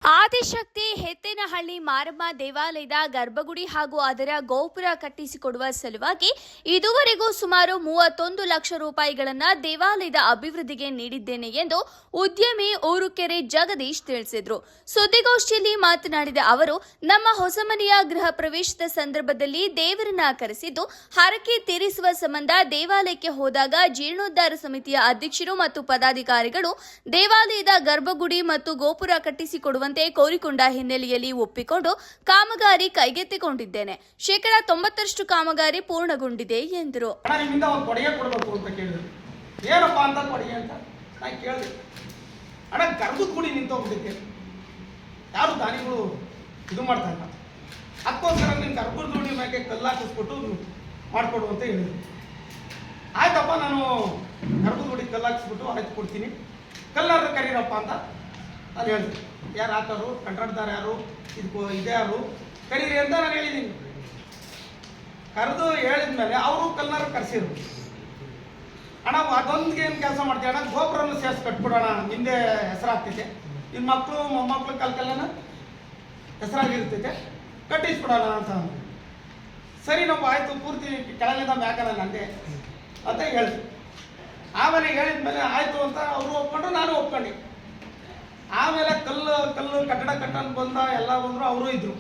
ಆದಿಶಕ್ತಿ ಹೆತ್ತೇನಹಳ್ಳಿ ಮಾರಮ್ಮ ದೇವಾಲಯದ ಗರ್ಭಗುಡಿ ಹಾಗೂ ಅದರ ಗೋಪುರ ಕಟ್ಟಿಸಿಕೊಡುವ ಸಲುವಾಗಿ ಇದುವರೆಗೂ ಸುಮಾರು 31 ಲಕ್ಷ ರೂಪಾಯಿಗಳನ್ನು ದೇವಾಲಯದ ಅಭಿವೃದ್ಧಿಗೆ ನೀಡಿದ್ದೇನೆ ಎಂದು ಉದ್ಯಮಿ ಊರುಕೆರೆ ಜಗದೀಶ್ ತಿಳಿಸಿದರು. ಸುದ್ದಿಗೋಷ್ಠಿಯಲ್ಲಿ ಮಾತನಾಡಿದ ಅವರು, ನಮ್ಮ ಹೊಸಮನೆಯ ಗೃಹ ಪ್ರವೇಶದ ಸಂದರ್ಭದಲ್ಲಿ ದೇವರನ್ನ ಕರೆಸಿದ್ದು ಹರಕೆ ತೀರಿಸುವ ಸಂಬಂಧ ದೇವಾಲಯಕ್ಕೆ ಹೋದಾಗ ಜೀರ್ಣೋದ್ಧಾರ ಸಮಿತಿಯ ಅಧ್ಯಕ್ಷರು ಮತ್ತು ಪದಾಧಿಕಾರಿಗಳು ದೇವಾಲಯದ ಗರ್ಭಗುಡಿ ಮತ್ತು ಗೋಪುರ ಕಟ್ಟಿಸಿಕೊಡುವ ಕೋರಿಕೊಂಡ ಹಿನ್ನೆಲೆಯಲ್ಲಿ ಒಪ್ಪಿಕೊಂಡು ಕಾಮಗಾರಿ ಕೈಗೆತ್ತಿಕೊಂಡಿದ್ದೇನೆ. 90% ಕಾಮಗಾರಿ ಪೂರ್ಣಗೊಂಡಿದೆ ಎಂದರು. ಏನಪ್ಪಾ ಅಂತ ಕೊಡುಗೆ ಅಂತ ನಾನು ಕೇಳಿದೆ. ಅಣ್ಣ ಗರ್ಭದ ಗುಡಿ ನಿಂತೋಗ್ಬಿಟ್ಟಿದ್ದೆ, ಯಾರು ದಾನಿಗಳು ಇದು ಮಾಡ್ತಾ ಇಲ್ಲ, ಅದಕ್ಕೋಸ್ಕರ ನಿನ್ನ ಗರ್ಭದ ಗುಡಿ ಮೇಲೆ ಕಲ್ಲು ಹಾಕಿಸ್ಬಿಟ್ಟು ಮಾಡಿಕೊಡು ಅಂತ ಹೇಳಿದ್ರು. ಆಯ್ತಪ್ಪ, ನಾನು ಗರ್ಭದ ಗುಡಿ ಕಲ್ಲು ಹಾಕಿಸ್ಬಿಟ್ಟು ಆಯ್ತು ಕೊಡ್ತೀನಿ, ಕಲ್ಲಾರು ಕರೀರಪ್ಪ ಅಂತ ನಾನು ಹೇಳಿದೆ. ಯಾರು ಹಾಕೋರು, ಕಂಟ್ರಾಕ್ಟ್ದಾರ ಯಾರು, ಇದೆ ಯಾರು ಕರೀರಿ ಅಂತ ನಾನು ಹೇಳಿದ್ದೀನಿ. ಕರೆದು ಹೇಳಿದ್ಮೇಲೆ ಅವರು ಕಲ್ಲಾರು ಕರೆಸಿದ್ರು. ಅಣ್ಣ ಅದೊಂದಿಗೆ ಏನು ಕೆಲಸ ಮಾಡ್ತೀವಿ ಅಣ್ಣ, ಗೋಪುರವನ್ನು ಸೇರಿಸಿ ಕಟ್ಬಿಡೋಣ, ನಿಂದೆ ಹೆಸರಾಗ್ತೈತೆ, ನಿನ್ನ ಮಕ್ಕಳು ಮೊಮ್ಮಕ್ಕಳು ಕಲ್ಕಲ್ಲನ ಹೆಸರಾಗಿರ್ತೈತೆ, ಕಟ್ಟಿಸ್ಬಿಡೋಣ ಅಂತ. ಸರಿ ನಾವು ಆಯಿತು, ಪೂರ್ತಿ ಕೆಳಗಿಂದ ಮ್ಯಾಕಲ್ಲ ನಂದೆ ಅಂತ ಹೇಳಿದ್ರು. ಆಮೇಲೆ ಹೇಳಿದ್ಮೇಲೆ ಆಯಿತು ಅಂತ ಅವರು ಒಪ್ಕೊಂಡ್ರು, ನಾನು ಒಪ್ಕೊಂಡೆ. ಆಮೇಲೆ ಕಲ್ಲು ಕಟ್ಟಡ ಕಟ್ಟನ್ನು ಬಂದ ಎಲ್ಲ ಬಂದರು, ಅವರು ಇದ್ರು.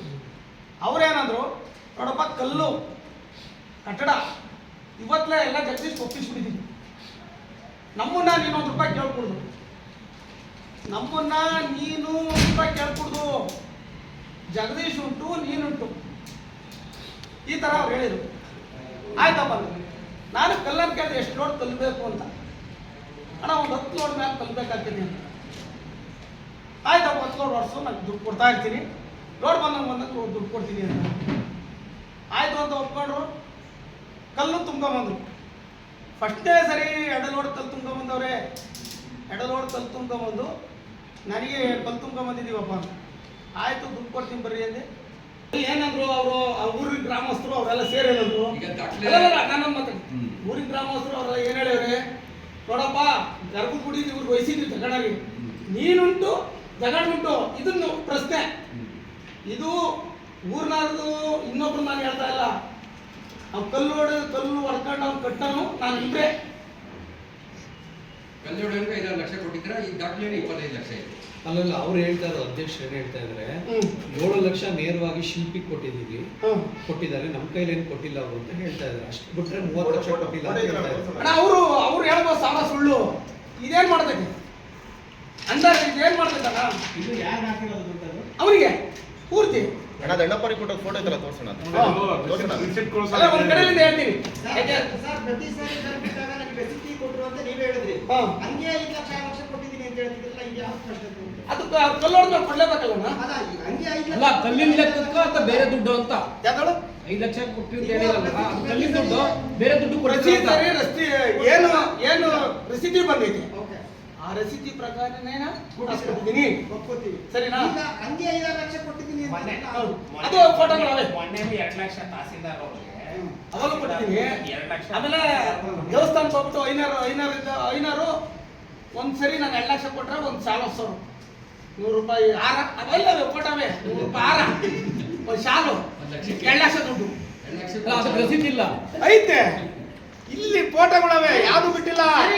ಅವ್ರೇನಂದ್ರು, ನೋಡಪ್ಪ ಕಲ್ಲು ಕಟ್ಟಡ ಇವತ್ತಲೇ ಎಲ್ಲ ಜಗದೀಶ್ ಒಪ್ಪಿಸ್ಬಿಟ್ಟಿದ್ದೀನಿ, ನಮ್ಮನ್ನ ನೀನು ₹1 ಕೇಳ್ಕೊಡ್ದು, ನಮ್ಮನ್ನ ನೀನು ₹1 ಕೇಳ್ಕೊಡ್ದು, ಜಗದೀಶ್ ಉಂಟು ನೀನುಂಟು, ಈ ಥರ ಅವ್ರು ಹೇಳಿದರು. ಆಯ್ತಪ್ಪ, ನಾನು ಕಲ್ಲನ್ನು ಕೇಳಿದೆ ಎಷ್ಟು ಲೋಡ್ ಕಲ್ಲಬೇಕು ಅಂತ. ಅಣ್ಣ ಒಂದು 10 ಲೋಡ್ ಮೇಲೆ ಕಲ್ಬೇಕಾಗ್ತೀನಿ ಅಂತ. ಆಯ್ತಪ್ಪ, 10 ಲೋಡ್ ವರ್ಷ ನಾನು ದುಡ್ಡು ಕೊಡ್ತಾ ಇರ್ತೀನಿ, ಲೋಡ್ ಬಂದಂಗೆ ದುಡ್ಡು ಕೊಡ್ತೀನಿ ಅಂತ. ಆಯಿತು ಅಂತ ಒಪ್ಕೊಂಡ್ರು. ಕಲ್ಲು ತುಂಬ್ಕೊಂಬಂದ್ರು. ಫಸ್ಟ್ನೇ ಸರಿ 2 ಲೋಡ್ ಕಲ್ಲು ತುಂಬ್ಕೊಂಬಂದವ್ರೆ. 2 ಲೋಡ್ ಕಲ್ಲು ತುಂಬ್ಕೊಂಬಂದು ನನಗೆ ಕಲ್ಲು ತುಂಬ್ಕೊಂಬಂದಿದ್ದೀವಪ್ಪ ಅಂತ. ಆಯಿತು, ದುಡ್ಡು ಕೊಡ್ತೀನಿ ಬರ್ರಿ ಅಂದೆ. ಏನಂದ್ರು ಅವರು, ಊರಿನ ಗ್ರಾಮಸ್ಥರು ಅವರೆಲ್ಲ ಸೇರೇನಂದ್ರು. ನಾನು ಮಾತಾಡಿ, ಊರಿನ ಗ್ರಾಮಸ್ಥರು ಅವರೆಲ್ಲ ಏನು ಹೇಳಿವ್ರೆ, ನೋಡಪ್ಪ ಗರ್ಭದ ಗುಡಿ ಇವ್ರು ವಹಿಸಿದ್ವಿ ಜಗಣರಿಗೆ, ನೀನುಂಟು ಜಗಣ್ಣುಂಟು, ಇದನ್ನು ಪ್ರಶ್ನೆ. ಇದು ಊರ್ನಾರ್ದು ಇನ್ನೊಬ್ರು ನಾನು ಹೇಳ್ತಾ ಇಲ್ಲ. ಅವ್ನು ಕಲ್ಲು ಹೊಡ್ಕೊಂಡು ಅವ್ನು ಕಟ್ಟನು, ನಾನು ಇಬ್ಬರೇ. ಕಲ್ಲು ಹೊಡೆಯೋಕೆ 5 ಲಕ್ಷ ಕೊಟ್ಟಿದ್ರೆ ಈ ದಾಖಲೆ 25 ಲಕ್ಷ ಇದೆ. ಅಲ್ಲಲ್ಲ, ಅವ್ರು ಹೇಳ್ತಾ ಇದ್ರು, ಅಧ್ಯಕ್ಷರು ಏನು ಹೇಳ್ತಾ ಇದ್ದಾರೆ, 7 ಲಕ್ಷ ನೇರವಾಗಿ ಶಿಲ್ಪಿ ಕೊಟ್ಟಿದ್ದೀವಿ, ಕೊಟ್ಟಿದ್ದಾರೆ, ನಮ್ಮ ಕೈಲಿ ಏನು ಕೊಟ್ಟಿಲ್ಲ ಅವರು ಅಂತ ಹೇಳ್ತಾ ಇದ್ದಾರೆ. ಅಷ್ಟು ಬಿಟ್ರೆ 30 ಲಕ್ಷ ಕೊಟ್ಟಿಲ್ಲ ಅಂತ ಹೇಳ್ತಾ ಇದ್ದಾರೆ. ಅವ್ರು ಹೇಳ್ಬೋದು ಸಾಲ ಸುಳ್ಳು. ಇದೇನ್ ಮಾಡ್ಬೇಕು ಅಂದಾಜು, ಇದೇನ್ ಮಾಡ್ಬೇಕಲ್ಲ, ಇದು ಯಾರು ಹಾಕಿರೋದು ದುಡ್ಡು ಅವನಿಗೆ ಪೂರ್ತಿ ಅಣ್ಣ ದಣ್ಣಪ್ಪರಿ ಕೊಟ್ಟ ಫೋಟೋ ಐತಲ್ಲ, ತೋರ್ಸೋಣ. ಒಂದ್ ಕಡೆಯಿಂದ ಹೇಳ್ತೀನಿ. ಸರ್, ಪ್ರತಿ ಸಾರಿ ಬಿಟ್ಟಾಗ ನನಗೆ ರೆಸಿಪಿ ಕೊಟ್ಟರು ಅಂತ ನೀವೇ ಹೇಳಿದ್ರಿ. ಹಂಗೆ 5 ಲಕ್ಷ ಕೊಟ್ಟಿದ್ದೀನಿ ಅಂತ ಹೇಳ್ತಿದ್ರಲ್ಲ, ಇದು ಯಾವ ಕಷ್ಟ? ಅದಕ್ಕೆ ಕಲ್ಲೋಡ್ಮೇಲೆ ಕೊಡ್ಲೇಬೇಕಲ್ಲ. ಅಲ್ಲ, ಹಂಗೆ 5 ಅಲ್ಲ, ಕಲ್ಲಿನ ಲೆಕ್ಕಕ್ಕ ಅಥವಾ ಬೇರೆ ದುಡ್ಡು ಅಂತ ಯಾವ್ದು 5 ಲಕ್ಷ ಕೊಟ್ಟಿದ್ದು ಹೇಳಿರಲ್ಲ, ಕಲ್ಲಿನ ದುಡ್ಡು ಬೇರೆ ದುಡ್ಡು ರಸೀದಿ ಏನು ರಸೀದಿ ಬಂದೈತಿ, ಆ ರಸೀದಿ ಪ್ರಕಾರನೇ ಕೊಟ್ಟಿದ್ದೀನಿ, ಒಪ್ಕೋತೀವಿ. ಸರಿನಾ? ಈಗ ಹಂಗೆ 5 ಲಕ್ಷ ಕೊಟ್ಟಿದ್ದೀನಿ ಅಂತ ಅದು ಫೋಟೋಗಳವೆ, ಮೊನ್ನೆ 2 ಲಕ್ಷ ತಹಸೀಲ್ದಾರ್ ಅವರಿಗೆ ಅವಾಗ ಕೊಟ್ಟಿದ್ದೀನಿ. 2 ಲಕ್ಷ. ಆಮೇಲೆ ದೇವಸ್ಥಾನಕ್ಕೆ ಹೋಗ್ಬಿಟ್ಟು 500 ಒಂದ್ಸರಿ ನಾನು 2 ಲಕ್ಷ ಕೊಟ್ರೆ ಒಂದು ಸಾಲ ₹100 ಹಾರ, ಅವೆಲ್ಲ ಫೋಟೋವೆ, ₹100 ಹಾರ, ಒಂದು ಶಾಲು, 2 ಲಕ್ಷ ದುಡ್ಡು. ರಸೀದಿ ಇಲ್ಲ ಐತೆ ಇಲ್ಲಿ ಫೋಟೋಗಳವೆ, ಯಾವುದು ಬಿಟ್ಟಿಲ್ಲ.